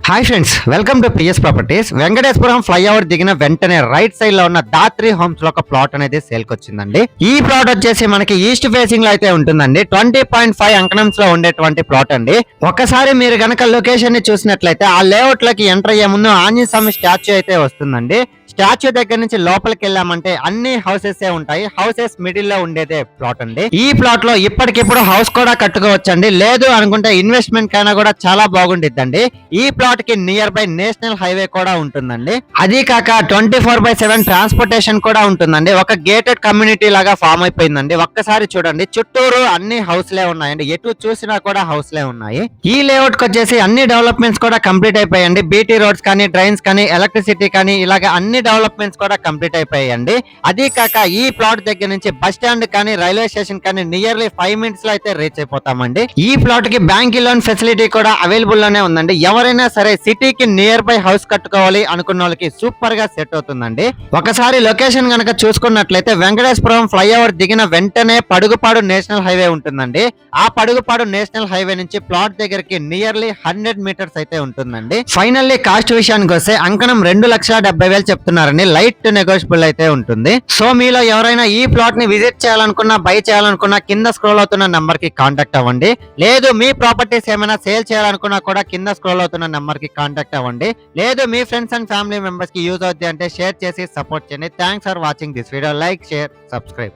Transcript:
Hi friends, welcome to PS properties. Venkateswaram flyover దిగిన వెంటనే right side లో ఉన్న దాత్రి హోమ్స్ లో ఒక ప్లాట్ అనేది సేల్ కి వచ్చిందండి. ఈ ప్లాట్ వచ్చేసి మనకి ఈస్ట్ ఫేసింగ్ లో అయితే ఉంటుందండి. 20.5 అంకణంస్ లో ఉండేటువంటి ప్లాట్ అండి. ఒకసారి మీరు గనక లొకేషన్ ని చూసినట్లయితే ఆ లేఅవుట్ లోకి ఎంటర్ అయ్యే ముందు ఆంజనేయ స్వామి స్టాచ్యూ అయితే వస్తుందండి. స్టాచ్యూ దగ్గర నుంచి లోపలికి వెళ్ళామంటే అన్ని హౌసెస్ ఉంటాయి. హౌసెస్ మిడిల్ లో ఉండేదే ప్లాట్ అండి. ఈ ప్లాట్ లో ఇప్పటికిప్పుడు హౌస్ కూడా కట్టుకోవచ్చండి. లేదు అనుకుంటే ఇన్వెస్ట్మెంట్ కైనా కూడా చాలా బాగుండిద్దండి. ఈ ప్లాట్ కి నియర్ బై నేషనల్ హైవే కూడా ఉంటుందండి. అది కాక 24/7 ట్రాన్స్పోర్టేషన్ కూడా ఉంటుందండి. ఒక గేటెడ్ కమ్యూనిటీ లాగా ఫామ్ అయిపోయిందండి. ఒక్కసారి చూడండి, చుట్టూరు అన్ని హౌస్లే ఉన్నాయండి. ఎటు చూసినా కూడా హౌస్లే ఉన్నాయి. ఈ లేఅవుట్ కి వచ్చేసి అన్ని డెవలప్మెంట్స్ కూడా కంప్లీట్ అయిపోయాయండి. బీటీ రోడ్స్ కానీ, డ్రైన్స్ కానీ, ఎలక్ట్రిసిటీ కానీ, ఇలాగ అన్ని డెవలప్మెంట్స్ కూడా కంప్లీట్ అయిపోయాయండి. అది కాక ఈ ప్లాట్ దగ్గర నుంచి బస్ స్టాండ్ కానీ, రైల్వే స్టేషన్ కానీ నియర్లీ 5 మినిట్స్ లో అయితే రీచ్ అయిపోతామండి. ఈ ప్లాట్ కి బ్యాంక్ లోన్ ఫెసిలిటీ కూడా అవైలబుల్ లోనే ఉందండి. ఎవరైనా సరే సిటీకి నియర్ బై హౌస్ కట్టుకోవాలి అనుకున్న వాళ్ళకి సూపర్ గా సెట్ అవుతుందండి. ఒకసారి లొకేషన్ గనక చూసుకున్నట్లయితే వెంకటేశ్వరం ఫ్లైఓవర్ దిగిన వెంటనే పడుగుపాడు నేషనల్ హైవే ఉంటుందండి. ఆ పడుగుపాడు నేషనల్ హైవే నుంచి ప్లాట్ దగ్గరికి నియర్లీ 100 మీటర్స్ అయితే ఉంటుందండి. ఫైనల్లీ కాస్ట్ విషయానికి వస్తే అంకణం 2,70,000 చెప్తున్నారండి. లైట్ నెగోషియబుల్ అయితే ఉంటుంది. సో మీలో ఎవరైనా ఈ ప్లాట్ ని విజిట్ చేయాలనుకున్నా, బై చేయాలనుకున్నా కింద స్క్రోల్ అవుతున్న నంబర్ కి కాంటాక్ట్ అవ్వండి. లేదు మీ ప్రాపర్టీస్ ఏమైనా సేల్ చేయాలనుకున్నా కూడా కింద స్క్రోల్ అవుతున్న నంబర్ కి కాంటాక్ట్ అవ్వండి. లేదు మీ ఫ్రెండ్స్ అండ్ ఫ్యామిలీ మెంబర్స్ కి యూజ్ అవుద్ది అంటే షేర్ చేసి సపోర్ట్ చేయండి. Thanks for watching this video. Like, share, subscribe.